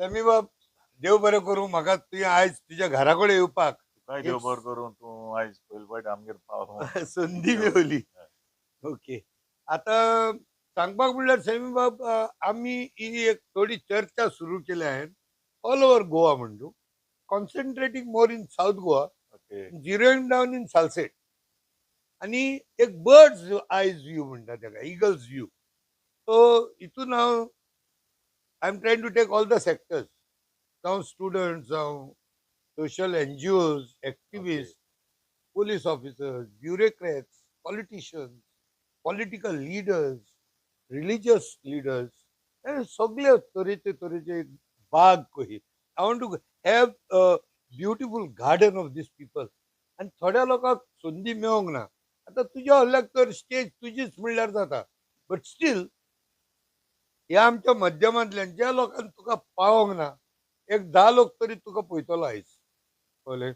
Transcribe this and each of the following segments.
समी बाब, देव बरें करूं. म्हाका तुवें आयज तुज्या घरा कडेन येवपाक काय एक देव बर करून तू आयज पयली फावट आमगेर पावलो. संदी देव मेवली. ओके. आता सांगपाक म्हणल्यार समी बाब, आमी ही एक थोडी चर्चा सुरू केली आहे ऑल ओव्हर गोवा म्हणटू, concentrating more in south Goa, okay. Zeroing down in Salcete, आणि एक बर्ड्स आयज व्ह्यू म्हणटा ताका, इगल्स व्ह्यू. सो हितून हांव I am trying to take all the sectors, जावं स्टुडंट्स, जावं social NGOs, activist, police officers, bureaucrats, politicians, political leaders, religious leaders, हे सगळे तरेचे तरेचे एक बाग कही. I want to have a beautiful garden of these people. आणि थोड्या लोकांक संदी मेळोंक ना. आता तुज्या हल्ल्याक तर स्टेज तुजीच म्हणल्यार जाता, बट स्टील ह्या आमच्या माध्यमांतल्यान ज्या लोकांक तुका पावोंक ना, एक 10 लोक तरी तुका पळयतलो आयज. कळ्ळें?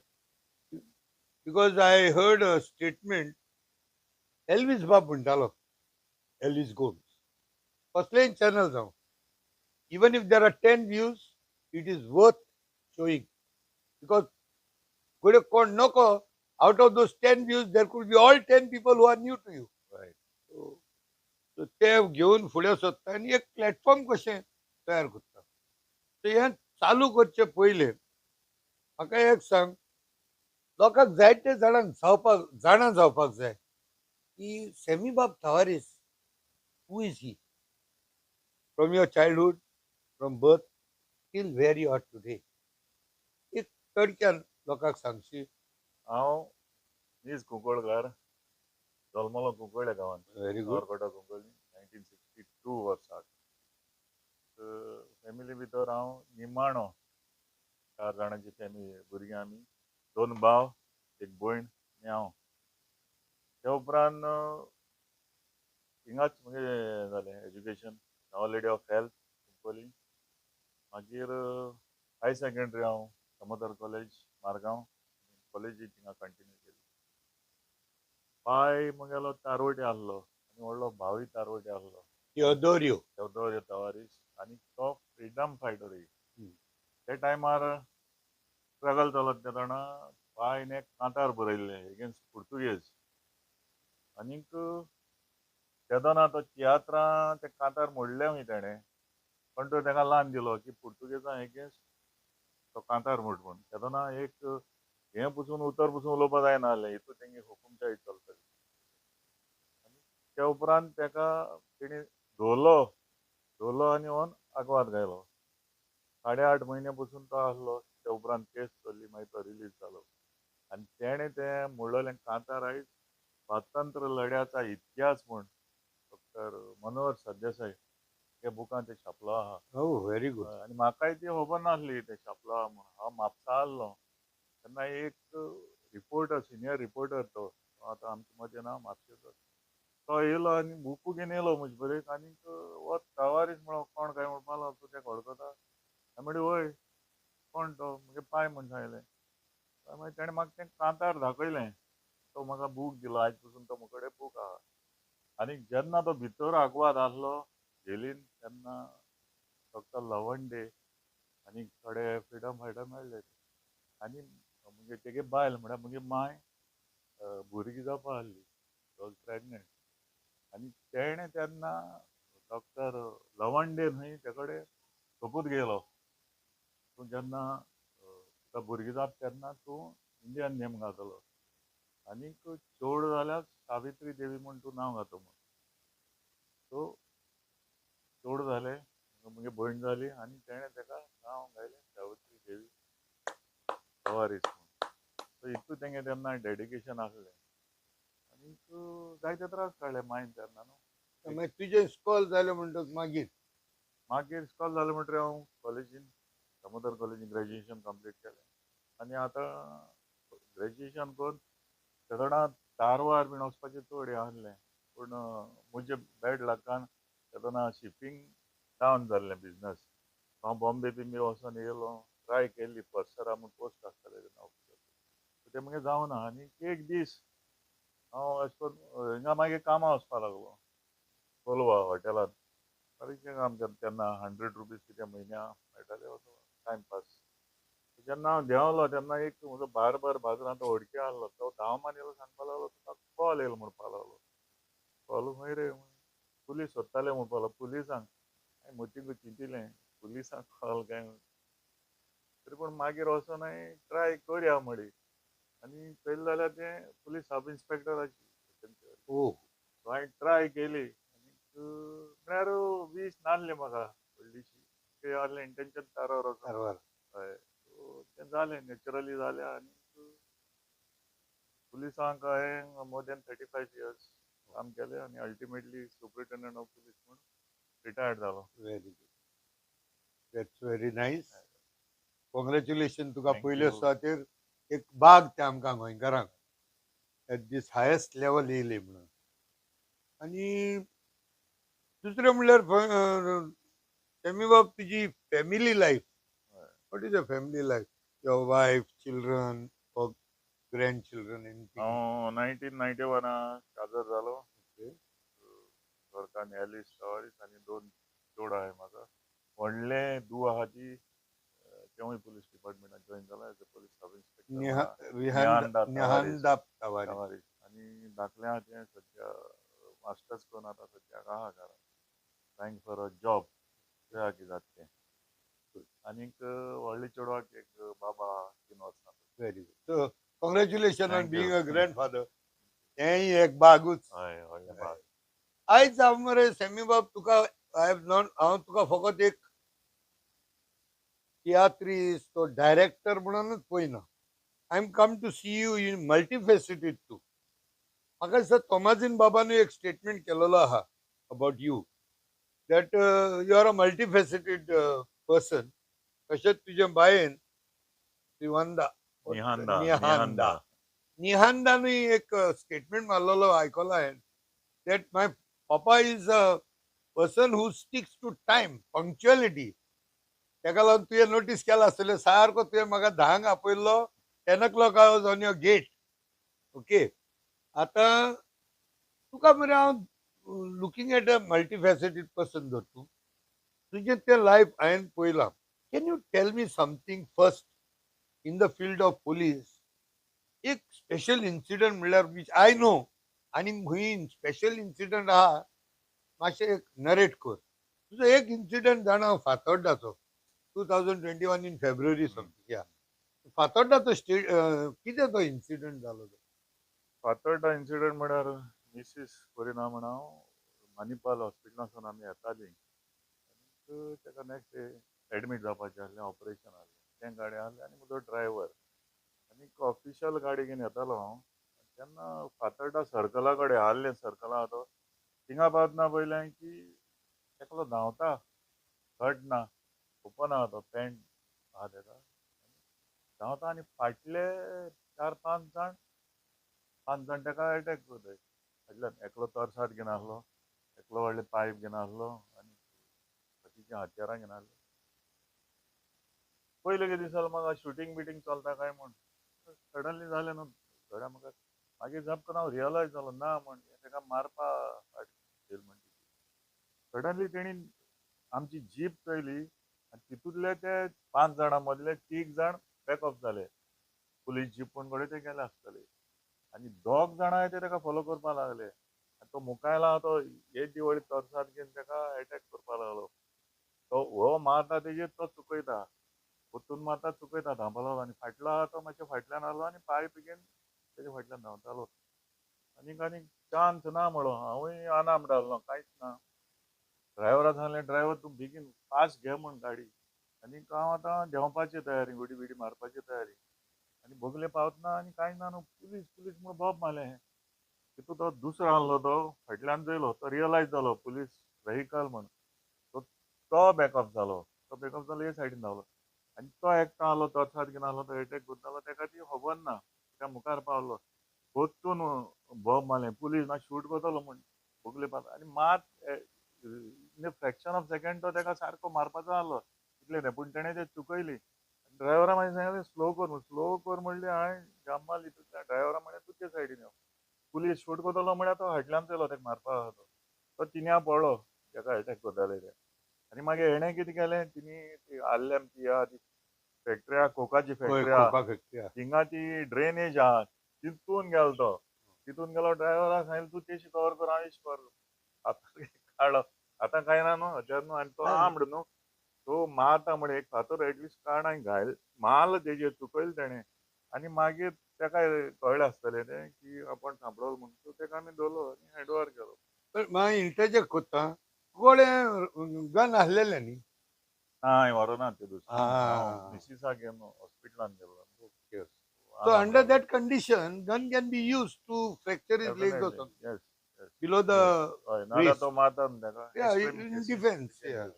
Because I heard a statement, Elvis बाब म्हणटालो, एल्विस गोम्स, कसलेय चॅनल जावं, even if there are 10 views, it is worth showing. Because फुडें कोण नको, out of those 10 views there could be all 10 people who are new to you. Right. So ते घेवन फुडें सरता आनी एक प्लॅटफॉर्म कशें तयार करता. सो हें चालू करचे पयलें म्हाका एक सांग, लोकांक जायते जाणांक जाणा जावपाक जाय की सेमी बाब तवारीस, who is he from your childhood, from birth till where you are today. एक थोडक्यान लोकांक सांगशी. हांव नीज कुंकळकार, जल्मलो कुंकळ ह्या गांवांत, व्हेरी गुड. सावरकोटा कुंकळी, 1962 वर्साक. फॅमिली भितर हांव निमाणो. 4 जाणांची फॅमिली, भुरगीं आमी, 2 भाव, 1 भयण आनी हांव. त्या उपरांत हिंगाच म्हजें जालें education, our lady of health Cuncolim. मागीर हाय सेकंडरी हांव समोदर कॉलेज मारगांव, कॉलेजीक हिंगा कंटिन्यू केली. बाय म्हगेलो तारवटी आहलो आनी व्हडलो भावूय तारवटी आहलो, योदोऱ्यो. देवदोर तवारीस. आनी तो फ्रिडम फायटर. त्या टायमार स्ट्रगल चलत तेदोना बायन एक कांतार बरयल्लें एगेन्स्ट पुर्तुगेज. आनीक तेदोना तो तियात्रां तें कांतार मोडलें खंय तेणें, पण तो तेका लावन दिलो की पुर्तुगेजां एगेन्स्ट तो कांतार मोड म्हूण. तेदोना एक हें पसून उतर पसून उलोवपा जायना जालें, हितून तेंगे हुकुमशाही चलतली. आनी त्या उपरांत तेका तेणी धोलो आनी व्हरून आग्वाद घायलो. 8.5 म्हयने पसून तो आहलो. त्या उपरांत केस चल्ली, मागीर तो रिलीज जालो. आनी तेणें तें मोडलेलें कांतार आयज स्वातंत्र्य लढ्याचा इतिहास म्हूण डॉक्टर मनोहर सरदेसाय हे बुकान ते छापलो आहा. Very good. आनी म्हाकाय ती खबर नासली ते छापलो आहा म्हूण. हांव म्हापसा आहलो तेन्ना एक रिपोर्टर, सिनियर रिपोर्टर तो आतां आमचे मदीं ना, म्हापशेचो. तो येयलो आनी बुकू घेवन येयलो म्हजे कडेन. आनीक हो तवारीस म्हणलो कोण काय म्हणपा लागलो, तूं तेका वळखता? हांवें म्हणलें वय, कोण तो? म्हगे पाय म्हूण सांगलें. मागीर तेणें म्हाका तें कांतार दाखयलें. तो म्हाका बूक दिलो, आयज पसून तो म्हजे कडेन बूक आहा. आनीक जेन्ना तो भितर आग्वाद आहलो जेलीन, तेन्ना डॉक्टर लवंडे आनीक थोडे फ्रिडम फायटर मेळ्ळे. आनी म्हणजे तेगे बायल म्हळ्यार म्हगे माय भुरगीं जावपा आहली, वॉज प्रेग्नंट. आनी तेणें तेन्ना डॉक्टर लवंडे न्हय ते कडेन सोपूत घेयलो, तूं जेन्ना तुका भुरगीं जाता तेन्ना तूं इंडियन नेम घालतलो, आनीक चोड जाल्यार सावित्री देवी म्हूण तूं नांव घातो म्हूण. सो चोड जालें, म्हगे भयण जाली आनी तेणें तेका नांव घायलें सावित्री देवी तवारीस म्हूण. सो हितून तेंगे तेन्ना डेडिकेशन आसलें. आनीक जायते त्रास काडले मायन तेन्ना न्हू. मागीर तुजें इस्कॉल जालें म्हणटच मागीर इस्कॉल जालें म्हणटरी हांव कॉलेजीन, दामोदर कॉलेजीन ग्रॅज्युएशन कंप्लीट केलें. आनी आतां ग्रॅज्युएशन करून तेदोना कारवार बीन वचपाचें चड हें आहलें, पूण म्हजे बॅड लकान तेदोना शिपींग डावन जाल्लें बिजनस. हांव बॉम्बे बिम्बे वचोन येयलो, ट्राय केल्ली पर्सरा म्हूण पोस्ट आसतालें तेन्ना ऑफिसाक, तें म्हगें जावना. आनीक एक दीस हांव अशें करून हिंगा मागीर कामां वचपा लागलो कोलवा हॉटेलांत. बारीकशें काम करता तेन्ना 100 रुपीज कितें म्हयन्या मेळटाले टायमपास. जेन्ना हांव देंवलो तेन्ना एक म्हजो बार्बर बाजारांत वडकी आहलो तो धांवमान येयलो सांगपा लागलो तुका कॉल येयलो म्हणपा लागलो. कॉल खंय रे पुलीस सोदताले म्हणपा लागलो. पुलिसांक हांवें मतीं दिलें पुलिसांक कॉल काय तरी पूण मागीर वचोन हांवें ट्राय करया म्हणली आनी पयलीं जाल्यार तें पुलीस सब इन्स्पेक्टर आशिल्ले. ओ सो हांवें ट्राय केली आनीक म्हळ्यार 20 नासलीं म्हाका व्हडलीशीं ते आहलें इंटेंशन टारावर वचोन. कारवार हय सो तें जालें नॅचरली जालें आनीक पुलिसांक हांवें मोर दॅन 35 इयर्स काम केलें आनी अल्टिमेटली सुपरिटेंडंट ऑफ पुलीस म्हूण रिटायर्ड जालो. Very good. That's very nice. Congratulation Tuka Thank पयल्या you. सुवातेर एक बाग ते आमकां गोंयकारांक एट दीस हायेस्ट लेवल येयले म्हणून. आनी दुसरें म्हणल्यार तेमी बाब तुजी फॅमिली लायफ हय. What is a family life your wife children or grand children anything. हांव 1991 काजर जालो. घरकान्न एलिस टावारीस आनी 2 चेडूं आहाय म्हाका. व्हडलें धूव आहा ती तेवूय पुलीस डिपार्टमेंटान जॉयन जाला as a police sub inspector. निहांदा तवारी. टावारीस आनी धाकलें आहा तें सद्या मास्टर्स करून आतां सद्याक आहा घरा ट्रायंग फॉर अ जॉब पळया कितें जाता तें. आनीक व्हडले चेडवाक एक बाबा 3 वर्सां. Very good. So congratulation on Thank you. Being a grandfather. हेंय एक बागूच. हय व्हडलें बाग. आयज हांव मरे सॅमी बाब तुका हांव तुका फकत एक तियात्रीस्ट तो डायरेक्टर म्हणूनच पळयना. I am come to see you in multifaceted too. म्हाका दिसता तोमाजीन बाबानूय एक स्टेटमेंट केलेलो आहा about you that you are a multifaceted person. तशेंच तुजे बायेन श्रीवंदा निहांदा. निहांदा निहांदानूय एक स्टेटमेंट मारलेलो आयकलो हांवें that my papa is a person who sticks to time punctuality. ताका लागून तुवें नोटीस केला आसतलें सारको तुवें म्हाका 10 आपयल्लो 10 o'clock I was on your gate. Okay. आतां तुका मरे हांव looking at a multifaceted person जर तूं तुजें तें लायफ हांवें पळयलां. Can you tell me something first in the field of police एक स्पेशल इन्सिडंट म्हणल्यार वीच आय नो आनी खंय स्पेशल इन्सिडंट आहा मातशें एक नरेट कर. तुजो एक इन्सिडंट जाणा हांव फातोड्डाचो 2021 इन फेब्रुवारी समथींग या फातोड्डाचो कितें तो इन्सिडंट जालो तो. फातोड्डा इन्सिडंट म्हळ्यार मिसीस परिणा म्हण हांव मानिपाल हॉस्पिटलांतसून आमी येतालीं आनीक तेका नॅक्स्ट डे एडमीट जावपाचें आसलें ऑपरेशन आसलें तें गाडी आहलें आनी म्हजो ड्रायव्हर आनीक ऑफिशियल गाडी घेवन येतालो हांव तेन्ना फातोड्डा सर्कला कडेन आहलें सर्कल आहा तो थिंगा पावतना पयलें की एकलो धांवता शर्ट ना ओपन आहा तो पॅन्ट आहा तेका धांवता आनी फाटले 4-5 जाण 5 जाण तेका एटॅक करताय फाटल्यान. एकलो तोरसाट घेवन आहलो एकलो व्हडले पायप घेवन आहलो आनी बाकीचीं हात्यारां घेवन आहलीं. पयलें कितें दिसतालें म्हाका शुटींग बिटींग चलता काय म्हूण सडनली जालें न्हू थोड्या म्हाका मागीर झपकन हांव रियलायज जालो ना म्हण तेका मारपा स्टार्ट म्हण सडनली तेणी आमची जीप चोयली आनी तितूंतले ते 5 जाणां मदले 3 जाण बॅक ऑफ जाले. पुलीस जीपून कडेन ते गेले आसतले आनी 2 जाणां ते तेका फॉलो करपा लागले आनी तो मुखायल आहा तो हे दिवळी तोरसाट घेवन तेका एटॅक करपा लागलो. तो हो मारता तेजेर तो चुकयता परतून मारता चुकयता धांवपा लागलो आनी फाटलो आहा तो मातशे फाटल्यान आहलो आनी पायप घेवन तेजे फाटल्यान धांवतालो. आनीक चान्स ना म्हणलो हांवूय अनार्मड आहलो कांयच ना. ड्रायव्हरा सांगलें ड्रायव्हर तूं बेगीन फास्ट घे म्हूण गाडी आनीक हांव आतां देंवपाची तयारी उडी बिडी मारपाची तयारी आनी बोगले पावतना आनी कांय ना न्हू पुलीस पुलीस म्हूण बोब मारलें. तितून तो दुसरो आहलो तो फाटल्यान चोयलो तो रियलायज जालो पुलीस व्हेहिकल म्हूण तो बॅक ऑफ जालो. तो बॅक ऑफ जालो हे सायडीन धांवलो आनी तो एकटो आहलो तोरसाट घेवन आहलो तो एटॅक करतालो तेका ती खबर ना तेका मुखार पावलो परतून बोब मारलें पुलीस मातशें शूट करतलो म्हूण बोगले पावता आनी मात इन फ्रॅक्शन ऑफ सेकंड तो तेका सारको मारपाचो आहलो इतलें तें पूण तेणें तें चुकयली. ड्रायव्हरा मागीर सांगलें स्लो कर म्हूण स्लो कर म्हणलें हांवें जाम मारली ड्रायव्हरा म्हळें तूं ते सायडीन यो पुलीस शूट करतलो म्हळ्यार तो फाटल्यान चोयलो तेका मारपा आहा तो तिन्या पळलो ताका अटॅक करताले ते. आनी मागीर हेणें कितें केलें, तिणी ती आल्ल्याम ती आहा ती फॅक्टरी आहा, कोकाची होय फॅक्टरी आहा, कोका फॅक्टरी आहा. थिंगा ती ड्रेनेज आहा, तितून गेलो तो. तितून गेलो ड्रायव्हराक सांगलें तूं तेशी कवर कर, हांव इश्ट कवर करता. आतां काडलो. आतां कांय ना न्हू हजर न्हू, आनी तो आहा म्हणटा न्हू, तो मारता म्हण एक फातर एटलीस्ट काडा आनी घायल मारलो तेजेर, चुकयलो तेणें. आनी मागीर तेका कळ्ळें आसतलें तें की आपण सांपळलो म्हणून. सो तेका आमी दवरलो आनी हँडओवर केलो. पण हांव इंटरजेक्ट कोत्ता, कोडे गन आहलेले न्ही. हांवें व्हरोना ते दीस. हांव Ah, मिसिसाक घेवन हॉस्पिटलान गेलो. yes. So आहा under म्हणून. that condition, gun can be used to fracture his legs or Definitely. something Yes. Yes. below Yes. the हय नाल्यार waist. तो मारता न्हू तेका. Yeah, extreme in cases defense. Can Yeah, use.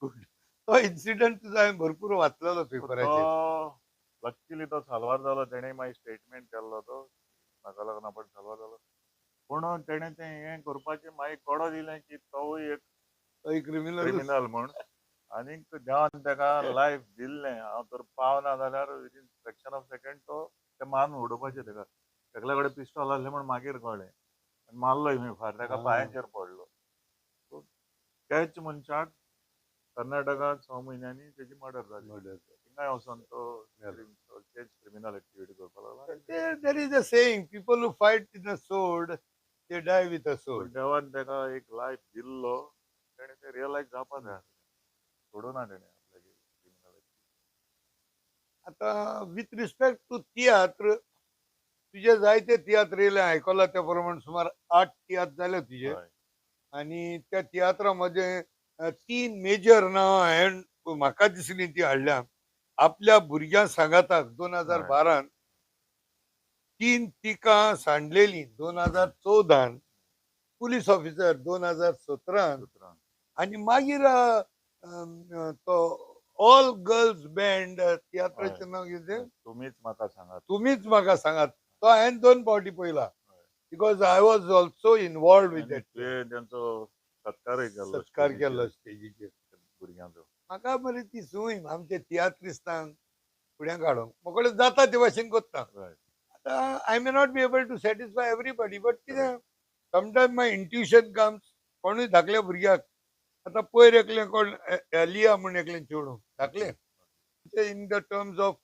good. तो incident तुझा हांवें भरपूर वाचलेलो सो पेपराचेर. तो लकीली तो साल्वार जालो. तेणें मागीर स्टेटमेंट केल्लो तो. नाका लागून आपण साल्वार जालो. पूण तेणें तें हें करपाचें मागीर कोडो दिलें की तोवूय एक तो क्रिमिनल. क्रिमिनल म्हूण. आनीक देवान तेका लायफ दिल्लें. हांव तर पावना जाल्यार विदीन फ्रॅक्शन ऑफ सेकंड तो तें मारून उडोवपाचें तेका. तेगल्या कडेन पिस्टॉल आहलें म्हूण मागीर कळ्ळें. आनी मारलोय खंय फार तेका पांयाचेर पडलो. सो त्याच मनशाक कर्नाटकांत 6 म्हयन्यांनी तेजी मर्डर जाली. थिंगाय वचोन तो तेच क्रिमिनल एक्टिविटी करपाक लागलो. आनी There is a saying, people who fight with a sword, they die with a पूण sword. देवान तेका एक लायफ दिल्लो. तेणें तें रियलायज जावपाक जाय आसलें. सोडूना तेणें आपल्याली क्रिमिनल एक्टिविटी. आता विथ रिस्पेक्ट टू तियात्र, तुझे जायते तियात्र येयले, आयकला त्या प्रमाणे सुमार 8 तियात्र जाले तुझे. हय. आणि त्या तियात्रामध्ये 3 मेजर नांवां हांवें म्हाका दिसली ती हाडल्या. आपल्या भुरग्यां सांगाताक 2012 3 तिकां सांडलेली 2014, पुलीस ऑफिसर 2017, सुत्रान. आणि मागीर तो ऑल गर्ल्स बँड तियात्राचें नांव कितें, तुमीच म्हाका सांगात. तुम्हीच म्हाका सांगात. तो हांवें 2 फावटी पळयला. Because I was also involve with आनी दॅट. तुवें तेंचो सत्कारूय केल्लो सत्कार स्टेजीचेर केल्लो स्टेजीचेर. भुरग्यांचो. म्हाका मरे ती सूय आमच्या तियात्रिस्तांक फुड्यान काडूंक मोकळे जाता ते भाशेन कोत्ता. रायट. आतां I may not be able to satisfy everybody, but कितें समटायम माय इंट्युशन कम्स. कोणूय धाकल्या भुरग्याक आतां पयर एकलें कोण लिया म्हूण एकलें चेडूं धाकलें, इन द टर्म्स ऑफ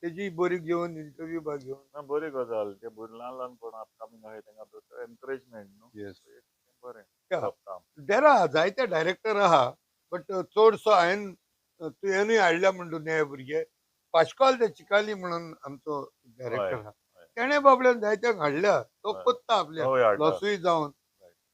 तेजी बरी घेवन इंटरव्यू बा घेवन. ना बरी गजाल. ते ल्हान ल्हान कोण अपकमींग आहाय तेंका एनकरेजमेंट न्हू. येस. बरें Yeah. टफ काम. देर आहा जायते डायरेक्टर आहा, बट चडसो हांवें तुवेंनूय हाडल्या म्हणटा न्हय भुरगे. पाश्कॉल ते चिकाली म्हणून आमचो डायरेक्टर आहा, हय. तेणें बाबड्यान जायत्यांक हाडल्या. तो हय. कोत्ता आपल्या तोय हाडटा. लॉसूय जावन.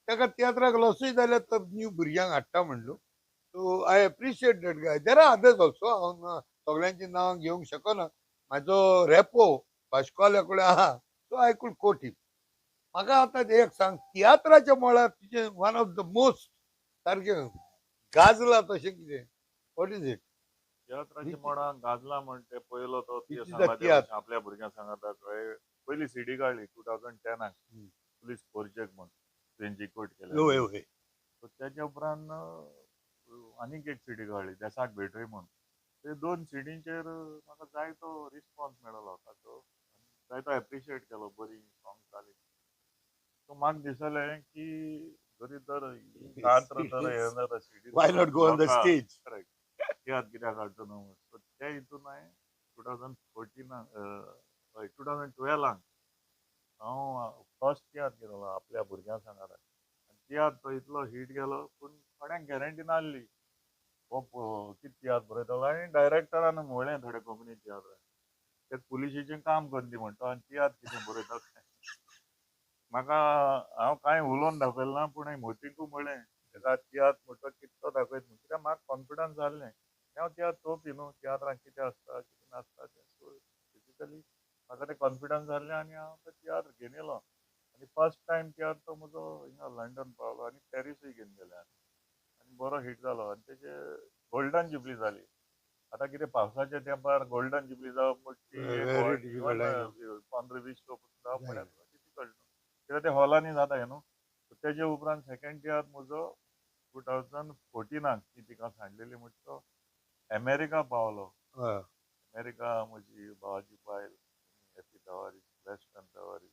तेका तियात्राक लॉसूय जाल्यार तो न्यू भुरग्यांक हाडटा म्हणलो. So I appreciate that guy. There are others also. हांव सगळ्यांची नांवां घेवंक शकना. म्हाजो रेपो पाश्कॉला कडेन आहा, सो आय कूड कोट हिम. म्हाका आतां एक सांग, तियात्राच्या मळार तुजें वन ऑफ द मोस्ट सारकें गाजला तशें कितें, वॉट इज इट? तियात्राच्या मळार गाजला म्हण ते पयलो तो Which is the सांगात तियात्र? आपल्या भुरग्यांक सांगाता कळ्ळें. पयली सीडी काडली 2010 पुलीस प्रोजेक्ट म्हूण तेंची कोट केल्या. होय होय. सो तेच्या उपरांत आनीक एक सीडी काडली देसाक भेटय म्हूण. ते 2 सिडींचेर म्हाका जायतो रिस्पॉन्स मेळ्ळो ताचो. जायतो एप्रिशिएट केलो. बरी सॉंग्स जाली. सो म्हाका दिसलें की जरी तर तियात्र तर हें जाता CD Why not go on the stage? Correct tiatr कित्याक हाडचो न्हू. सो ते हितून हांवें 2012 हांव फर्स्ट तियात्र केलो आपल्या भुरग्यांक सांगाता. तियात्र तो इतलो हिट गेलो पूण थोड्यांक गॅरंटी नासली. हो कितें तियात्र बरयतलो. आनी डायरेक्टरान म्हणलें थोड्या कोंकणी तियात्राक ते पुलिशेचें काम कर दी म्हणटा आनी तियात्र कितें बरयता तें. म्हाका हांव कांय उलोवन दाखयलें ना, पूण हांवें मोतीकूय म्हणलें तेका तियात्र म्हणटा कितलो दाखयत म्हणून. कित्याक म्हाका कॉन्फिडन्स जाल्लें हांव तियात्र चोवपी न्हू. तियात्रांत कितें आसता कितें नासता तें. सो बेसिकली म्हाका तें कॉन्फिडन्स जाल्लें आनी हांव तें तियात्र घेवन येयलो. आनी फर्स्ट टायम तियात्र तो म्हजो हिंगा लंडन पावलो आनी पॅरिसूय घेवन गेले आनी बरो हिट जालो. आनी तेजे गोल्डन जुबली जाली. आतां कितें पावसाच्या तेंपार गोल्डन जुबली जावप मोठी Very difficult, I know. 15-20 लोक जावप म्हळ्यार डिफिकल्ट न्हू. कित्याक ते हॉलांनी जाता न्हू. तेजे उपरांत सेकंड तियात्र म्हजो 2014 ती तिका सांडलेली म्हणटा तो अमेरिका पावलो. हय. अमेरिका म्हजी भावाची बायल हॅपी तवारी, वेस्टर्न तवारी,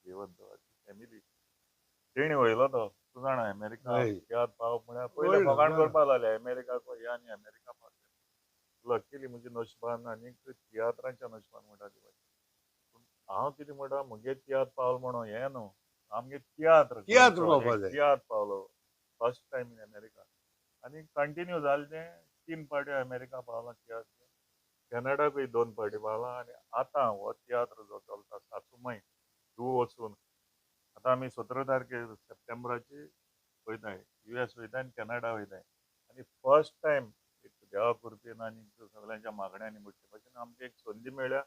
जेवण तवारी फॅमिली तेणी वयलो तो जाणा अमेरिका हय. तियात्र पावप म्हळ्यार पयले कळ्ळं, फकाण ना. करपा लागले अमेरिकाक या आनी अमेरिका पावले लकीली म्हणजे नशिबान आनीक तियात्रांच्या नशिबान म्हणटा ती पूण हांव कितें म्हणटा म्हगे तियात्र पावलो म्हणून हें न्हू आमगे तियात्र तियात्र गोंयचो पावपा एक जाय. तियात्र पावलो फर्स्ट टायम इन अमेरिका आनी कंटिन्यू जालें तें 3 फावटी अमेरिका पावला तियात्र कॅनडाकूय 2 फावटी पावला आनी आतां हो तियात्र जो चलता सासूमाय तूं वचून आतां आमी 17 तारखेर सप्टेंबराची वयताय US वयताय आनी कॅनडा वयताय आनी फर्स्ट टायम एक देवा कृपेन आनी सगळ्यांच्या मागण्यांनी म्हणचे भाशेन आमकां एक संदी मेळ्ळ्या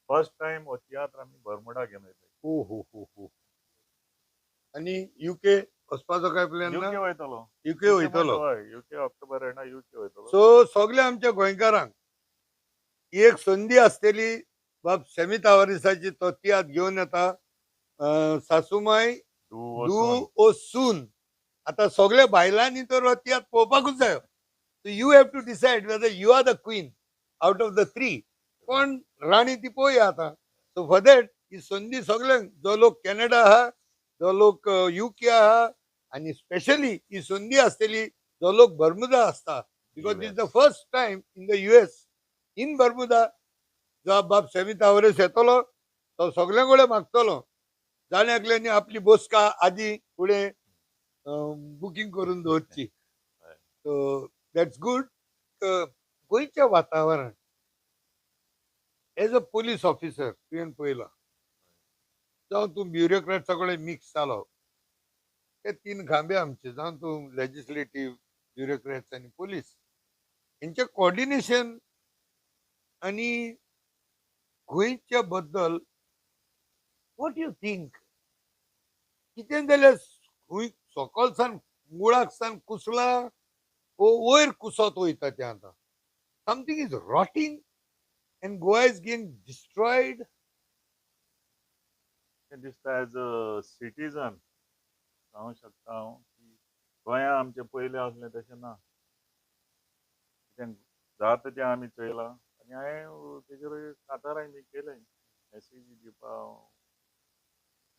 फर्स्ट टायम हो तियात्र आमी बर्मुडा घेवन वयताय हो हो हो हो आणि UK वचपाचो काय प्लॅन ना? युके वयतलो UK वयतलो. हय युके ऑक्टोबर एंडा युके वयतलो सो सगळ्या आमच्या गोंयकारांक ही एक संदी आसतली बाब सेमी तावारिसाची तो तियात्र घेवन येता सासूमाय तूं डू वचून ओ सून आता सगळ्या बायलांनी तर हो तियात्र पळोवपाकूच जायो so you have to decide whether you are the queen out of the 3 पण राणी ती पळोवया आता सो फॉर दॅट ही संदी सगळ्यांक जो लोक कॅनडा आहा जो लोक UK आहा आणि स्पेशली ही संदी आसतली जो लोक बर्मुदा असता because this the first time in the US इन बर्मुदा जो बाब सेमी तावरेस येतलो तो सगळ्यां कडेन मागतलो जाण्याकल्यांनी आपली बसका आदी फुडें बुकींग करून दवरची सो दॅट्स गुड गोंयचें वातावरण एज अ पुलीस ऑफिसर तुवें पळयलां जावं तूं ब्युरोक्रेट्सा कडेन मिक्स जालो ते 3 खांबे आमचे जावं तूं लेजिस्लेटीव ब्युरोक्रेट्स आनी पुलीस हेंचें कॉर्डिनेशन आनी गोंयच्या बद्दल वॉट यू थिंक कितें जाल्यार खंय सकलसान मुळाक सान कुसला वयर कुसत वयता तें आतां something is rotting end Goa is gain destroyed तें दिसता एज अ सिटीजन सांगू शकता हांव की गोंया आमचें पयलें आसलें तशें ना कितें जाता तें आमी चयलां आनी हांवें तेजेर कांतारांय बी केलें मॅसेजी दिवपा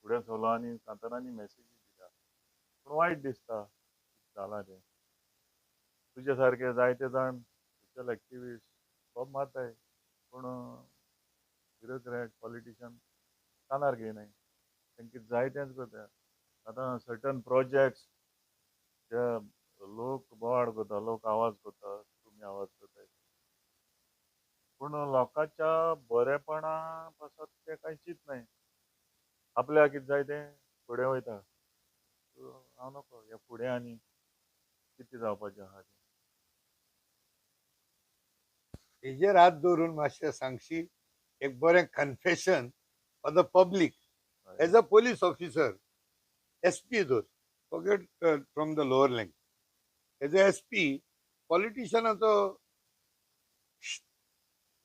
फुडें चलो आनी कांतारांनी मॅसेजी दिता पूण वायट दिसता जालां तें तुजे सारके जायते जाण सोशल एक्टिविस्ट खूब मारताय पूण ब्युरोक्रेट पॉलिटिशियन कानार घेयनाय तेंके जाय तेंच करता आतां सर्टन प्रोजेक्ट्स जे लोक बोवाळ करता लोक आवाज करता तुमी आवाज करताय पूण लोकांच्या बरेपणा पासत ते कांय चिंतनाय आपल्याक कितें जाय तें फुडें वयता हांव नकळो हे फुडें आनी कितें जावपाचें आहा तें हेजेर हात दवरून मातशें सांगशी एक बरें confession for the public as a police officer SP धर forget from the lower rung as a SP पॉलिटिशियनाचो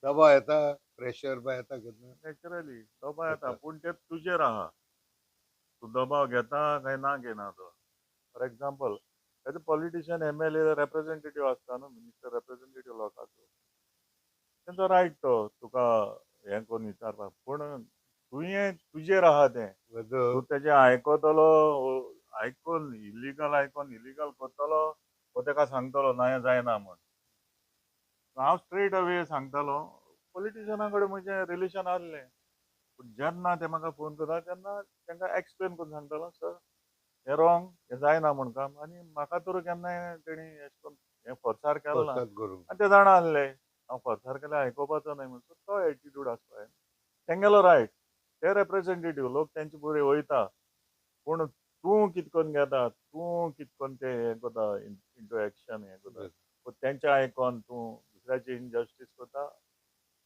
दबाव येता प्रेशर बा येता केन्ना नॅचरली दबाव येता पूण ते तुजेर आहा तूं दबाव घेता काय ना घेना तो for example as a politician MLA representative आसता न्हू मिनिस्टर रेप्रेझेंटेटिव्ह लोकांचो तेंचो रायट तो तुका हें करून विचारपाक पूण तुवें तुजेर आहा तें तूं तेजें आयकतलो आयकून इलिगल करतलो वो तेका सांगतलो ना हें जायना म्हण हांव स्ट्रेट अवे सांगतालो पॉलिटिशियना कडेन म्हजें रिलेशन आसलें पूण जेन्ना ते म्हाका फोन करता तेन्ना तांकां एक्सप्लेन करून सांगतालो सर हें रॉंग हें जायना म्हण काम आनी म्हाका तर केन्नाय तेणी अशें करून हें फोर्सार केलें ना करून आनी ते जाणा आसले हांव फोर्सार केल्यार आयकोपाचो न्हय म्हणून तो एटिट्यूड आसलो हांवें तेंगेलो रायट ते रेप्रेझेंटेटिव्ह लोक तेंचे फुडें वयता पूण तूं कितें करून घेता तूं कितें करून तें हें करता इंटू एक्शन हें करता पूण तेंचें आयकोन तूं दुसऱ्याची इनजस्टीस करता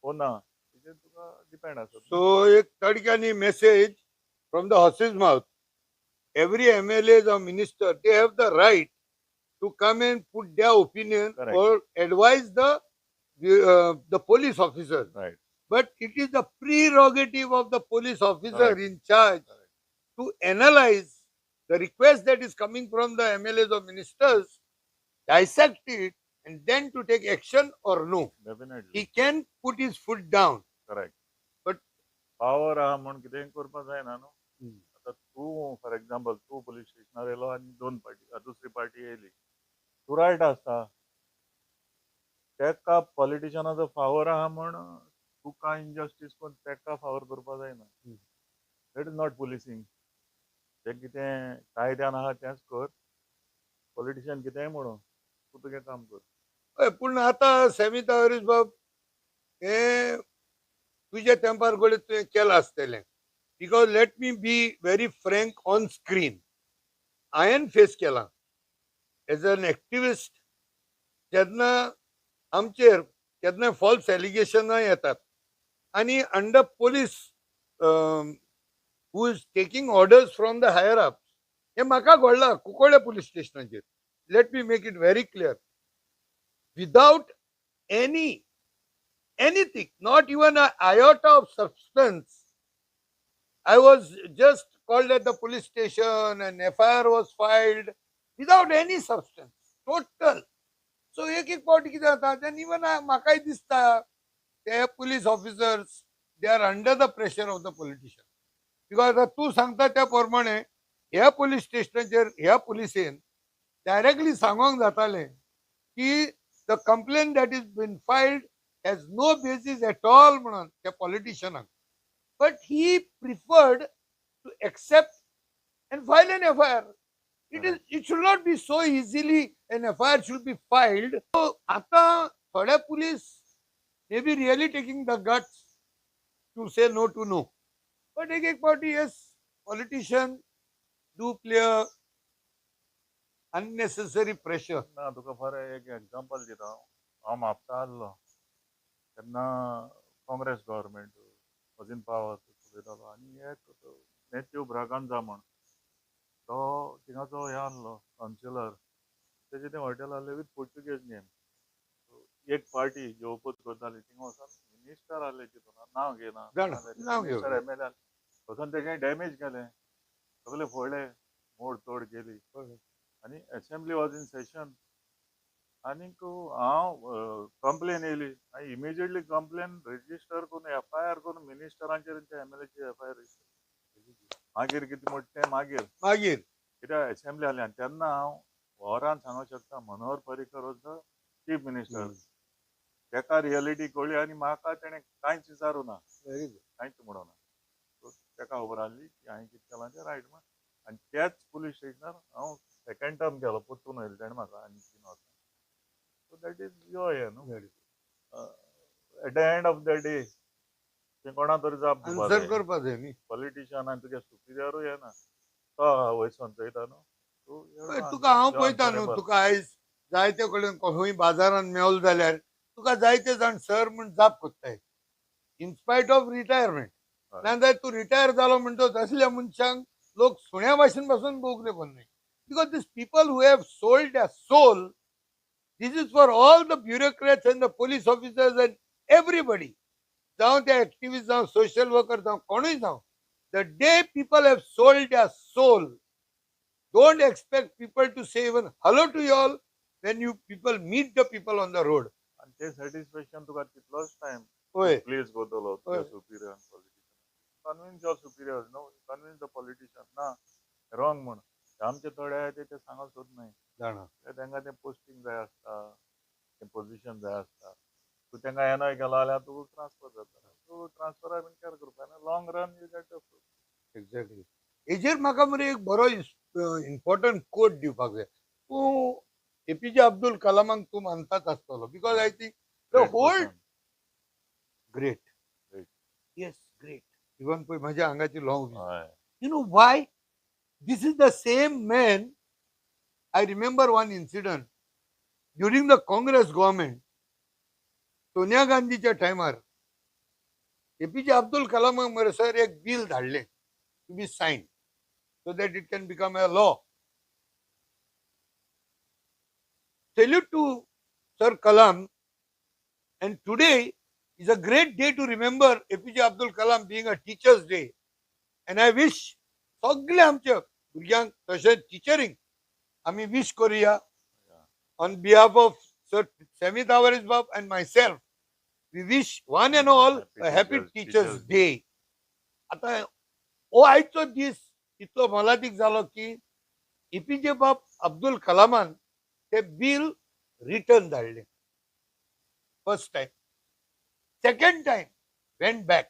वो ना तेजेर तुका डिपेंड आसता सो एक थोडक्यांनी message from the horse's mouth every MLAs or minister they have the right to come and put their opinion Correct. or advise the police officers right but it is the prerogative of the police officer Correct. in charge Correct. to analyze the request that is coming from the MLAs or ministers, dissect it, and then to take action or no. Definitely He can put his foot down. Correct But power आहा म्हूण कितेंय करपा जायना न्हू आतां तूं for example तूं police स्टेशनार येयलो आनी दुसरी पार्टी येयली. तूं रायट आसता. तेका पॉलिटिशनाचो फावर आहा म्हण तुका इनजस्टीस करून तेका फावर करपा जायना. That is not policing. जें कितें कायद्यान आहा तेंच कर. पॉलिटिशियन कितेंय म्हणूं तूं तुजें काम कर. हय, पूण आतां सेमी तावरीस बाब हे तुज्या तेंपार घडये तुवें केलां आसतलें. Because let me be very frank on screen. हांवें फेस केलां एज एन एक्टिविस्ट. जेन्ना आमचेर केन्नाय फॉल्स एलिगेशनां येतात आनी under police who is taking orders from the higher up, हे म्हाका घडलां कुंकळ्ळे पुलीस स्टेशनाचेर. Let me make it very clear. Without any anything, not even an iota of substance. I was just called at the police station and FIR was filed without any substance. Total. So एक पावटी कितें जाता, then even म्हाकाय दिसता ते police officers, they are under the pressure of the politician. Because आता तूं सांगता त्या प्रमाणे ह्या पुलीस स्टेशनाचेर ह्या पुलिसेन डायरेक्टली सांगोंक जातालें की the complaint that is been filed has no basis at all म्हणून त्या पॉलिटिशियनाक. But he preferred to accept and file an FIR. It should not be so easily an FIR should be filed. So आता थोड्या police may be really taking the guts to say no to no. But एक party, yes, politician do play a unnecessary pressure. ना तुका for एक example दिता. हांव म्हापसा आसलो तेन्ना Congress government was in power उलयतालो आनी एक मॅथ्यू ब्रागांझा म्हण तो थिंगाचो हे आसलो कावन्सिलर. तेजें तें हॉटेल आहलें वीथ पोर्चुगेज नेम. एक पार्टी जी ओपोज करताली थिंगा वचून मिनिस्टर आहले तितून नांव घेयना मिनिस्टर MLA वचून तेजें डॅमेज केलें, सगळे फोडले, मोड तोड केली आनी असेंब्ली वॉज इन सेशन. आनीक हांव कंप्लेन येयली. हांवें इमिजिएटली कंप्लेन रेजिस्टर करून FIR करून मिनिस्टरांचेर MLAचेर FIR रजिस्टर. मागीर कितें म्हणटा तें मागीर कित्याक असेंब्ली आहली आनी तेन्ना हांव वरान सांगूंक शकता Manohar Parrikar was the chief minister. तेका रियलिटी कळ्ळी आनी म्हाका तेणें कांयच विचारूं ना, कांयच म्हणूं ना. सो तेका खबर आहली की हांवें कितें केलां तें रायट म्हण. आनी त्याच पुलीस स्टेशनार हांव सेकंड टर्म केलो. परतून वयलो तेणें म्हाका आनी 3 वर्सां. So that is your हे न्हू. At the end of the day तें कोणा तरी जाप आन्सर करपा जाय न्ही. पॉलिटिशियन आनी तुगे सुपिरियरूय येना तो वयसून चयता न्हू. तुका हांव पळयता न्हू, तुका आयज जायते कडेन खंय बाजारान मेवलो जाल्यार तुका जायते जाण सर म्हूण जाप कोत्ताय इनस्पायट ऑफ रिटायरमेंट. नाजाल्यार तूं रिटायर जालो म्हणटो तसल्या मनशांक लोक सुण्या भाशेन पासून बोगले पडनाय. Because this people who have sold their soul. This is for all the bureaucrats and the police officers and everybody. जावं ते activists, जावं social workers, जावं कोणूय जावं. The day people have sold their soul, don't expect people to say even hello to you all when you people meet the people on the road. आनी ते satisfaction तुका तितलोच time होय. Please कोतलो superior politician. Convince your superior no, convince the politician ना wrong म्हण. आमचे थोडे आहाय ते सांगूंक सोदनाय. जाणा तेंका तें पोस्टींग जाय आसता, तें पोजिशन जाय आसता. तूं तेंका एनॉय केलो जाल्यार तूं ट्रान्सफर जाता. तूं ट्रान्सफरा बीन केअर करपा ना. Long run you get the fruit. Exactly. हेजेर म्हाका मरे एक बरो इम्पॉर्टंट कोट दिवपाक जाय. तूं APJ अब्दुल कलामाक तूं मानताच आसतलो. Because I think the whole great. Yes great. Even पळय म्हाज्या आंगाची long. You know why? This is the same man. I remember one incident during the Congress government. Sonia गांधीच्या टायमार APJ अब्दुल कलामाक मरे सर एक बिल धाडलें to be sign so that it can become a law. Salute to Sir Kalam. And today is a great day to remember APJ Abdul Kalam being a Teachers' Day. And I wish सगळे आमच्या भुरग्यांक तशेंच टिचरींग आमी wish करुया on behalf of Sir Semi Tawaris Bab and myself. We wish one and all a happy Teachers' Day. आता हो आयचो दीस इतलो मोलादीक जालो की एपीजे बाब अब्दुल कलामान ते बिल रिटर्न धाडले. First time. Second time went back.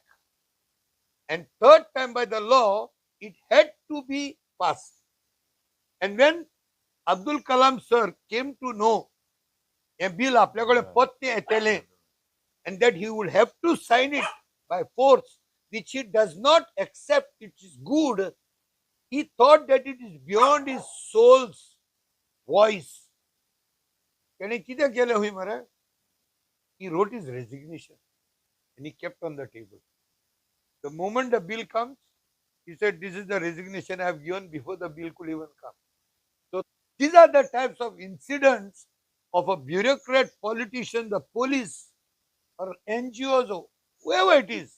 And third time by the law, it had to be passed. And when Abdul Kalam sir came to know a bill आपल्याकडे पत्ते येतले and that he would have to sign it by force, which he does not accept, it is good, he thought that it is beyond his soul's voice. त्याने किती केलं होई मरे? He wrote his resignation and he kept on the table. The moment the bill comes, he said, this is the resignation I have given before the bill could even come. So these are the types of incidents of a bureaucrat, politician, the police, or NGOs, or whoever it is.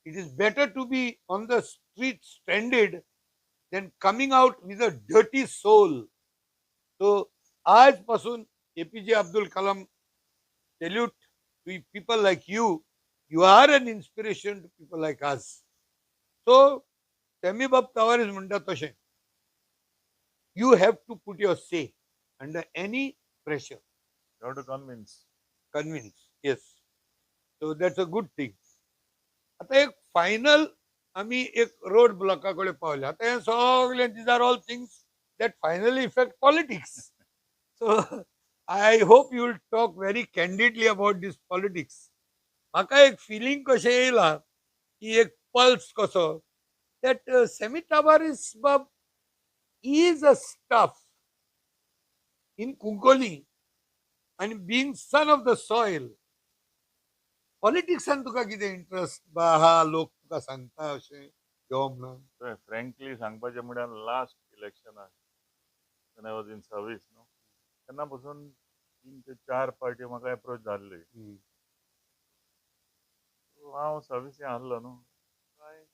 It is better to be on the street stranded than coming out with a dirty soul. So आजपासून APJ Abdul Kalam salute to people like you. You are an inspiration to people like us. So, Semi Bab Tavares म्हणता तशें, you have to put your say under any pressure. You have to convince. Convince, yes. So that's a good thing. आता एक final आम्ही एक road ब्लॉकाकडे पावले. आता हे सगळे these are all things that finally affect politics. So I hope you will talk very candidly about this politics. म्हाका एक फिलिंग कशें येयला की एक पल्स कसो that Semi Tavares Bab is a staff in Kunkoli and being son of the soil. पॉलिटिक्सान तुका कितें interest बा हा लोक तुका सांगता अशें घेवप ना? फ्रँकली सांगपाचें म्हळ्यार last इलेक्शनाक when I was in service न्हू तेन्ना पासून 3 ते 4 पार्टी म्हाका एप्रोच जाल्ली. हांव सर्विसीन आसलो न्हू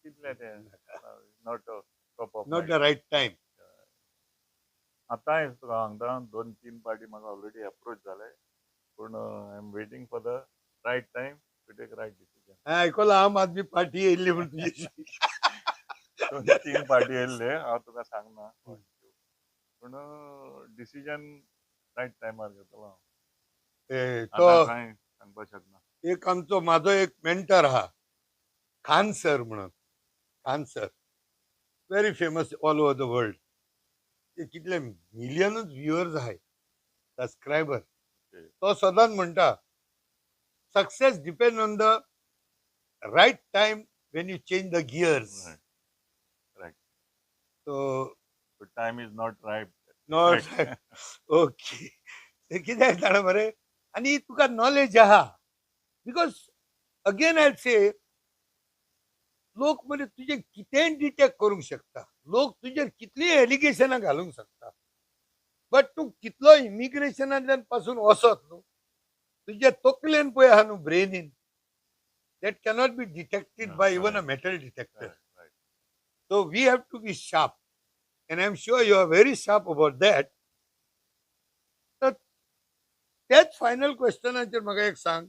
कितलें तें not cup of not the right time. आतांय तुका सांगता 2-3 पार्टी म्हाका ऑलरेडी एप्रोच जाले पूण I am waiting for the right time to take right decision. आयकलां आम आदमी पार्टी येयल्ली म्हूण तुजी. 2-3 पार्टी येयल्ले हांव तुका सांगना पूण डिसिजन रायट टायमार घेतलो हांव. तो आतां कांय सांगपाक शकना. एक आमचो म्हाजो एक मेंटर आहा खान सर म्हणून. Khan sir very famous all over the world. ते कितले मिलियनच व्ह्युअर्स आहाय, सबस्क्रायबर. तो सदांच म्हणटा success depend on the right time when you change the gears. Right. So The time is not right. Not okay. ते कित्याक जाणा मरे आनी तुका नॉलेज आहा बिकॉज अगेन आय से लोक म्हणजे तुझे कितेंय डिटेक्ट करूंक शकता. लोक तुजेर कितलीं एलिगेशनां घालूंक शकता. बट तूं कितलो इमिग्रेशनांतल्यान पासून वसत न्हू तुजे तकलेन पळय आहा न्हू ब्रेनीन that cannot be detected by even a metal detector. Right. So we have to be sharp, and I'm sure you are very sharp about that. So that's final question answer म्हाका एक सांग.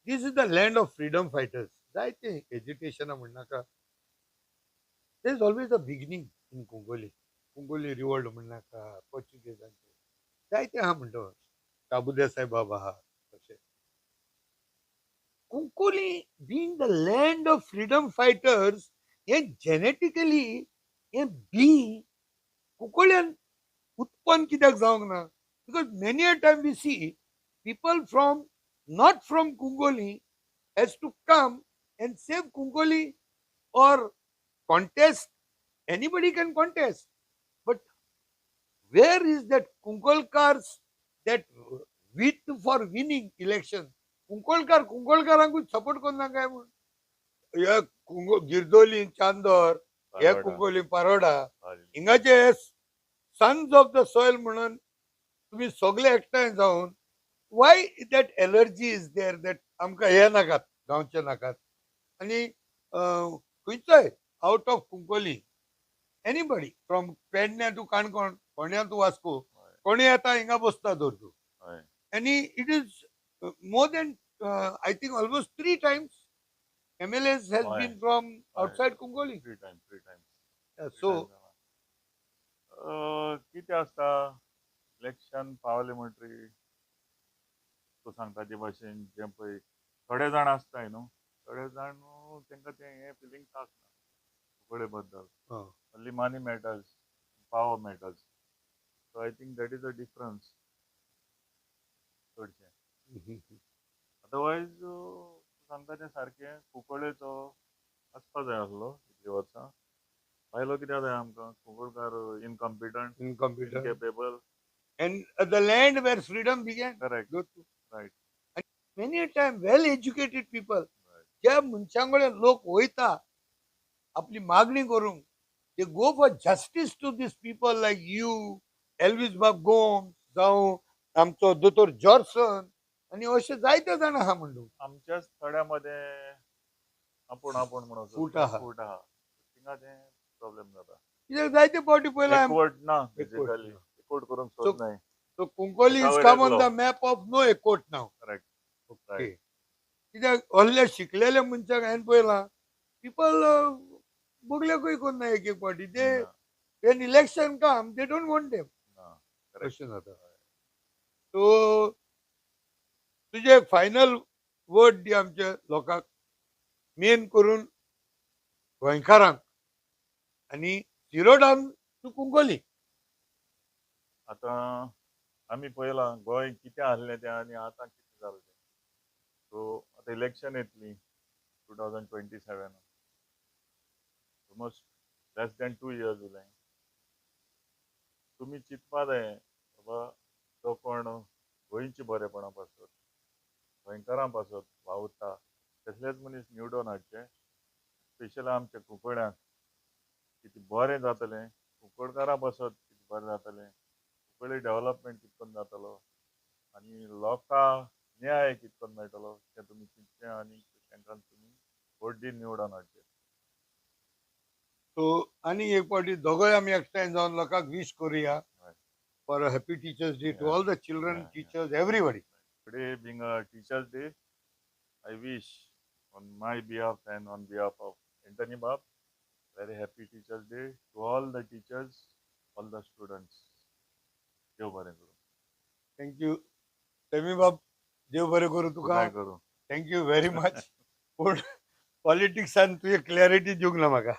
This is the land of freedom fighters. जायते एज्युकेशना म्हणनाका. There is always a beginning in Kungoli. Kungoli revolt म्हणनाका पोर्चुगेजांचे जायते आहा म्हणटा. काबुदेसाय बाब आहा तशें. Kunkoli being the land of freedom fighters, हे genetically हे बी कुंकोळ्यान उत्पन्न कित्याक जावंक ना? Because many a time we see people from not from Kungoli has to come and save Kungoli or contest. Anybody can contest, but where is that Kungolkar's that wit for winning election? कुंकोळकारांकूच support करना काय म्हूण ह्या गिरदोली चांदोर ह्या कुंकोली पारोडा हिंगाचे sons of the soil म्हणून तुम्ही सगळे एकठांय जावन why that allergy is there that आमकां हे नाकात गांवचे नाकात. आनी खंयचोय out of Cuncolim anybody from पेडण्या टू काणकोण फोंड्या टू वास्को कोणी येता हिंगा बसता धरतो. आनी it is more than I think almost 3 times MLAs has been from outside Kungoli. 3 times. So कितें आसता इलेक्शन पावले म्हणटरी तूं सांगता ते भाशेन जे पळय थोडे जाण आसताय न्हू थोडे जाण तांकां तें हें फिलिंग्स आसना फुगडे बद्दल only money matters, power matters. So I think that is the difference. चडशें अदरवायज सांगता तें सारकें कुंकळ्ळेचो आसपा जाय आसलो इतलीं वर्सां भायलो कित्याक जाय आमकां कुंकळकार incompetent incompetent. Incapable And the land where freedom began. Correct Go to. Right Many a time well educated people right ज्या मनशांकडे लोक वयता आपली मागणी करूंक they go for justice to these people like you, Elvis Bob Gomes, जावं आमचो दोतोर जॉर्सन आणि अशे जायते जाण आहा म्हणून आमच्याच थोड्यामध्ये आपूण आपूण म्हणून फूट आहा. फूट आहा थिंगा तें प्रॉब्लेम जाता कित्याक जायते फावटी पयला एकवट ना एकवट बेसिकली ना. एकवट करूंक So- सोदनाय तो कुंकोली एका इज वयर कम ऑन एकलो. द मॅप ऑफ नो एकोट नाव करेक्ट ओके कित्याक असले शिकलेले मनशाक हांवें पयला पीपल बगल्याकूय कोन्ना एक एक फावटी ते when election come they don't want them question जाता सो तुझे फायनल वर्ड दी आमच्या लोकांक मेन करून गोंयकारांक आणि झिरो डावन टू कुंकोली आता आमी पळयलां गोंय कितें आहलें तें आनी आतां कितें जालें तें सो आतां इलेक्शन येतली 2027 ऑलमोस्ट लेस दॅन 2 years उरले तुमी चिंतपा जाय बाबा तो कोण गोंयचे बरेपणा पासत गोंयकारां पासत वावुरता तसलेच मनीस निवडून हाडचे स्पेशली आमच्या कुंकळ्यांक कितें बरें जातलें कुंकळकारां पासत कितें बरें जातलें कुंकळी डेव्हलपमेंट कितकोन जातलो आनी लोकांक न्याय कितकोन मेळटलो तें तुमी चिंतचें आनी तांकां तुमी वोट दिन निवडून हाडचें सो आनी एक फावटी दोगोय आमी एकठांय जावन लोकांक विश करुया Right. For a happy teachers day to all the children Yeah, yeah. Teachers everybody Today being a Teachers' Day, I wish on my behalf and on behalf of Anthony Bob, very happy Teachers' Day to all the teachers, all the students. देव बरें करूं. Thank you semi बाब देव बरें करूं तुका पुराय करूं. Thank you very much पूण पॉलिटिक्सान तुवें clarity दिवंक ना म्हाका